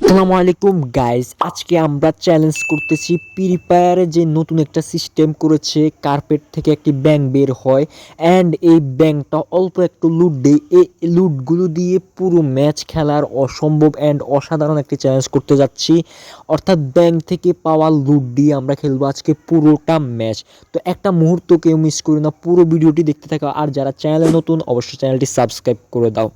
আসসালামু আলাইকুম গাইস, আজকে আমরা চ্যালেঞ্জ করতেছি ফ্রি ফায়ারে যে নতুন একটা সিস্টেম করেছে কার্পেট থেকে একটি ব্যাংক বের হয় অ্যান্ড এই ব্যাংকটা অল্প একটু লুট দেয়। এই লুটগুলো দিয়ে পুরো ম্যাচ খেলার অসম্ভব অ্যান্ড অসাধারণ একটি চ্যালেঞ্জ করতে যাচ্ছি। অর্থাৎ ব্যাংক থেকে পাওয়া লুট দিয়ে আমরা খেলবো আজকে পুরোটা ম্যাচ। তো একটা মুহূর্ত কেউ মিস করি না, পুরো ভিডিওটি দেখতে থাকো। আর যারা চ্যানেলে নতুন অবশ্যই চ্যানেলটি সাবস্ক্রাইব করে দাও।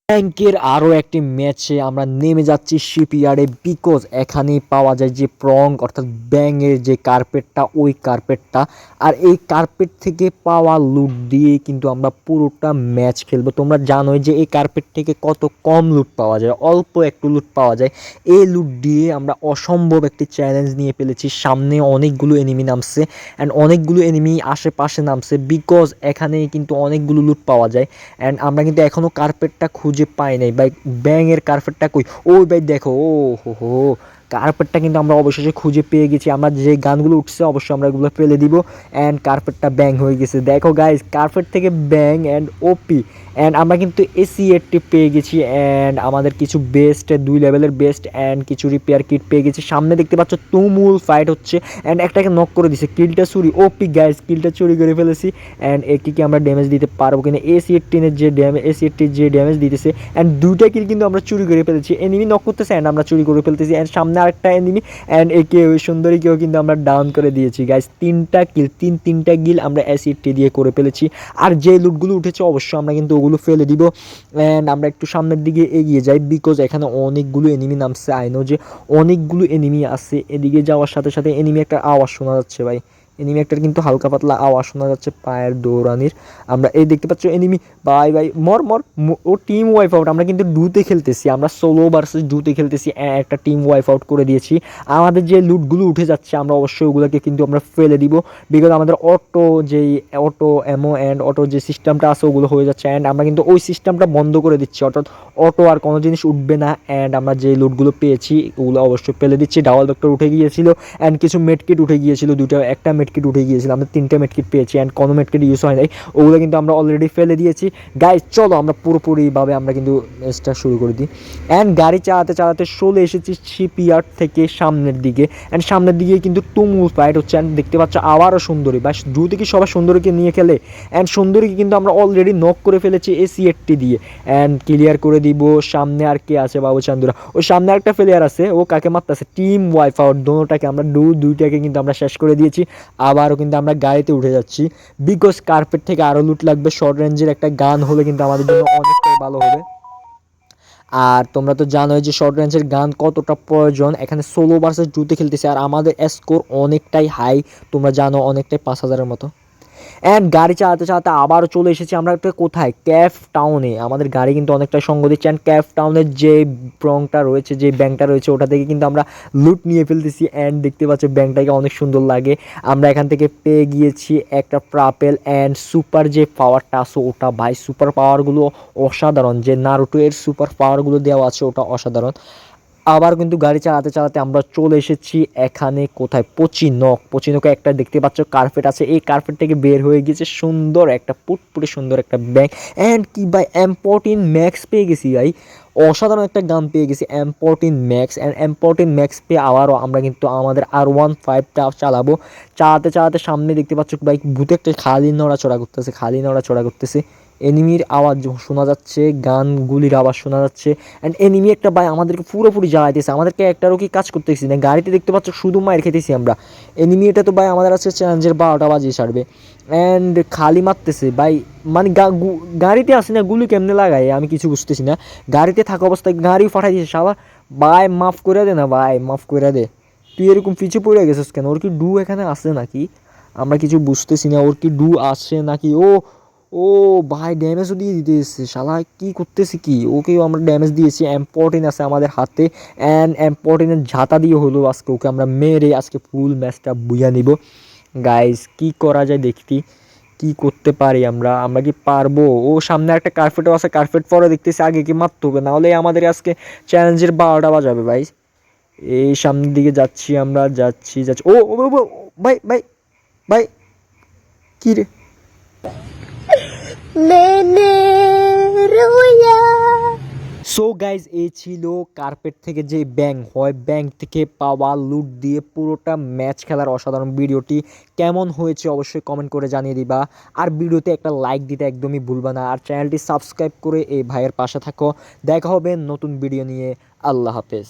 ব্যাংকের আরও একটি ম্যাচে আমরা নেমে যাচ্ছি শিপইয়ার্ডে, বিকজ এখানেই পাওয়া যায় যে প্রং অর্থাৎ ব্যাঙের যে কার্পেটটা, ওই কার্পেটটা। আর এই কার্পেট থেকে পাওয়া লুট দিয়ে কিন্তু আমরা পুরোটা ম্যাচ খেলবো। তোমরা জানোই যে এই কার্পেট থেকে কত কম লুট পাওয়া যায়, অল্প একটু লুট পাওয়া যায়। এই লুট দিয়ে আমরা অসম্ভব একটি চ্যালেঞ্জ নিয়ে ফেলেছি। সামনে অনেকগুলো এনিমি নামছে অ্যান্ড অনেকগুলো এনিমি আশেপাশে নামছে, বিকজ এখানেই কিন্তু অনেকগুলো লুট পাওয়া যায়। অ্যান্ড আমরা কিন্তু এখনও কার্পেটটা খুঁজে পাই নাই ভাই। ব্যাঙের কার্পেটটা কই? ওই ভাই দেখো, ও হো হো, কার্পেটটা কিন্তু আমরা অবশেষে খুঁজে পেয়ে গেছি। আমরা যে গানগুলো উঠছে অবশ্যই আমরা এগুলো ফেলে দিব অ্যান্ড কার্পেটটা ব্যাং হয়ে গেছে। দেখো গাইজ, কার্পেট থেকে ব্যাং অ্যান্ড ওপি। অ্যান্ড আমরা কিন্তু AC-80 পেয়ে গেছি অ্যান্ড আমাদের কিছু বেস্ট 2 লেভেলের বেস্ট অ্যান্ড কিছু রিপেয়ার কিট পেয়ে গেছি। সামনে দেখতে পাচ্ছ তুমুল ফাইট হচ্ছে অ্যান্ড একটাকে নক করে দিছে। কিলটা চুরি, ওপি গাইজ, কিলটা চুরি করে ফেলেছি। অ্যান্ড একে কি আমরা ড্যামেজ দিতে পারবো কিনা? AC-80 যে ড্যামেজ দিতেছে অ্যান্ড 2টা কিল কিন্তু আমরা চুরি করে ফেলেছি। এনিমি নক করতেছে অ্যান্ড আমরা চুরি করে ফেলতেছি অ্যান্ড সামনে আরেকটা এনিমি অ্যান্ড একে ওই সুন্দরীকেও কিন্তু আমরা ডাউন করে দিয়েছি গাইজ। 3টা কিল, তিনটা কিল আমরা AC-80 দিয়ে করে ফেলেছি। আর যে লুটগুলো উঠেছে অবশ্যই আমরা কিন্তু ওগুলো ফেলে দিব অ্যান্ড আমরা একটু সামনের দিকে এগিয়ে যাই, বিকজ এখানে অনেকগুলো এনিমি নামছে। আইনো যে অনেকগুলো এনিমি আছে। এদিকে যাওয়ার সাথে সাথে এনিমি একটা আওয়াজ শোনা যাচ্ছে ভাই। এনিমি একটার কিন্তু হালকা পাতলা আওয়াজ শোনা যাচ্ছে পায়ের দৌড়ানির। আমরা এই দেখতে পাচ্ছ এনিমি, ভাই ভাই মর মর। ও টিম ওয়াইপ আউট। আমরা কিন্তু ডুতে খেলতেছি, আমরা সোলো ভার্সেস ডুতে খেলতেছি। একটা টিম ওয়াইপ আউট করে দিয়েছি। আমাদের যে লুটগুলো উঠে যাচ্ছে আমরা অবশ্যই ওগুলোকে কিন্তু আমরা ফেলে দিব, বিকজ আমাদের অটো এমো অ্যান্ড অটো যে সিস্টেমটা আছে ওগুলো হয়ে যাচ্ছে অ্যান্ড আমরা কিন্তু ওই সিস্টেমটা বন্ধ করে দিচ্ছি। অর্থাৎ অটো আর কোনো জিনিস উঠবে না অ্যান্ড আমরা যে লুটগুলো পেয়েছি ওগুলো অবশ্যই ফেলে দিচ্ছি। ডাবল ভেক্টর উঠে গিয়েছিল অ্যান্ড কিছু মেডকিট উঠে গিয়েছিল, একটা মেডকিট উঠে গিয়েছিল। আমরা 3টে মেডকিট পেয়েছি অ্যান্ড কোনো মেডকিট ইউজ হয় নাই, ওগুলো কিন্তু আমরা অলরেডি ফেলে দিয়েছি। গাইজ চলো আমরা পুরোপুরিভাবে আমরা কিন্তু ম্যাচটা শুরু করে দিই। অ্যান্ড গাড়ি চালাতে চালাতে চলে এসেছি শিপইয়ার্ড থেকে সামনের দিকে অ্যান্ড সামনের দিকে কিন্তু তুমুল ফাইট হচ্ছে। অ্যান্ড দেখতে পাচ্ছ আবারও সুন্দরী, বা দ্রুত কি সবাই সুন্দরীকে নিয়ে খেলে অ্যান্ড সুন্দরীকে কিন্তু আমরা অলরেডি নক করে ফেলেছি AC-80 দিয়ে অ্যান্ড ক্লিয়ার করে দিব। সামনে আর কে আছে বাবু চান্দুরা? ওই সামনে একটা প্লেয়ার আছে, ও কাকে মারতেছে? Team wipe out. দুটাকে আমরা দুইটাকে কিন্তু আমরা শেষ করে দিয়েছি। আবারও কিন্তু আমরা গাড়িতে উঠে যাচ্ছি, বিকজ কার্পেট থেকে আরও লুট লাগবে। শর্ট রেঞ্জের একটা গান হলে কিন্তু আমাদের জন্য অনেকটাই ভালো হবে। আর তোমরা তো জানোই যে শর্ট রেঞ্জের গান কতটা প্রয়োজন। এখানে সোলো ভার্সেস ডুতে খেলতেছে আর আমাদের স্কোর অনেকটাই হাই, তোমরা জানো, অনেকটাই 5000-এর মতো। অ্যান্ড গাড়ি চালাতে চালাতে আবারও চলে এসেছি আমরা একটা কোথায়, ক্যাফ টাউনে। আমাদের গাড়ি কিন্তু অনেকটা সঙ্গ দিচ্ছে অ্যান্ড ক্যাফ টাউনের যে প্রংটা রয়েছে, যে ব্যাংকটা রয়েছে, ওটা থেকে কিন্তু আমরা লুট নিয়ে ফেলতেছি অ্যান্ড দেখতে পাচ্ছ ব্যাংকটাকে অনেক সুন্দর লাগে। আমরা এখান থেকে পেয়ে গিয়েছি একটা প্রাপেল অ্যান্ড সুপার যে পাওয়ারটা আছে ওটা, ভাই সুপার পাওয়ারগুলো অসাধারণ। যে নারুটো এর সুপার পাওয়ারগুলো দেওয়া আছে ওটা অসাধারণ। আবার কিন্তু গাড়ি চালাতে চালাতে আমরা চলে এসেছি এখানে কোথায়, পচিনকে একটা দেখতে পাচ্ছ কার্পেট আছে, এই কার্পেট থেকে বের হয়ে গেছে সুন্দর একটা পুটপুটে সুন্দর একটা ব্যাগ অ্যান্ড কি ভাই M14 ম্যাক্স পেয়ে গেছি ভাই। অসাধারণ একটা গান পেয়ে গেছি M14 max and M14 max পেয়ে আবারও আমরা কিন্তু আমাদের R15টা চালাবো। চালাতে চালাতে সামনে দেখতে পাচ্ছ ভাই ভূতে একটা খালি নড়াচড়া করতেছে। এনিমির আওয়াজ শোনা যাচ্ছে, গানগুলির আওয়াজ শোনা যাচ্ছে অ্যান্ড এনিমি একটা ভাই আমাদেরকে পুরোপুরি জ্বালাইতেছে। আমাদেরকে একটারও কি কাজ করতেছি না, গাড়িতে দেখতে পাচ্ছ শুধু মায়ের খেতেছি আমরা। এনিমি এটা তো ভাই আমাদের আছে চ্যালেঞ্জের 12টা বাজিয়ে ছাড়বে অ্যান্ড খালি মারতেছে ভাই। মানে গাড়িতে আসি না, গুলি কেমনে লাগায় আমি কিছু বুঝতেছি না। গাড়িতে থাকা অবস্থায় গাড়ি ফাটাই দিয়েছে শালা। ভাই মাফ করে দে না ভাই, মাফ করে দে। তুই এরকম পিছু পড়ে গেছিস কেন? ওর কি ডু এখানে আসে নাকি? আমরা কিছু বুঝতেছি না, ওর কি ডু আসে নাকি? ও ও ভাই ড্যামেজও দিয়ে দিতে এসছে শালা, কী করতেছি কি? ওকেও আমরা ড্যামেজ দিয়েছি। M14 আছে আমাদের হাতে অ্যান্ড M14-এর ঝাঁটা দিয়ে হলো আজকে ওকে আমরা মেরে আজকে ফুল ম্যাচটা বুঝা নিব। গাইস কি করা যায় দেখি, কি করতে পারি আমরা, আমরা কি পারবো? ও সামনে একটা কার্পেটও আছে, কার্পেট পরে দেখতেছি আগে কি মারতে হবে, নাহলে আমাদের আজকে চ্যালেঞ্জের 12টা বাজাবে ভাই। এই সামনের দিকে যাচ্ছি আমরা, যাচ্ছি। ও ও ও, ও, ভাই ভাই ভাই, কি রে? मैंने रोया সো গাইজ এই ছিল কার্পেট থেকে যে ব্যাংক হয় ব্যাংক থেকে পাওয়া লুট দিয়ে পুরোটা ম্যাচ খেলার অসাধারণ ভিডিওটি কেমন হয়েছে অবশ্যই কমেন্ট করে জানিয়ে দিবা। আর ভিডিওতে একটা লাইক দিতে একদমই ভুলবা না, আর চ্যানেলটি সাবস্ক্রাইব করে এই ভাইয়ের পাশে থাকো। দেখা হবে নতুন ভিডিও নিয়ে। আল্লাহ হাফেজ।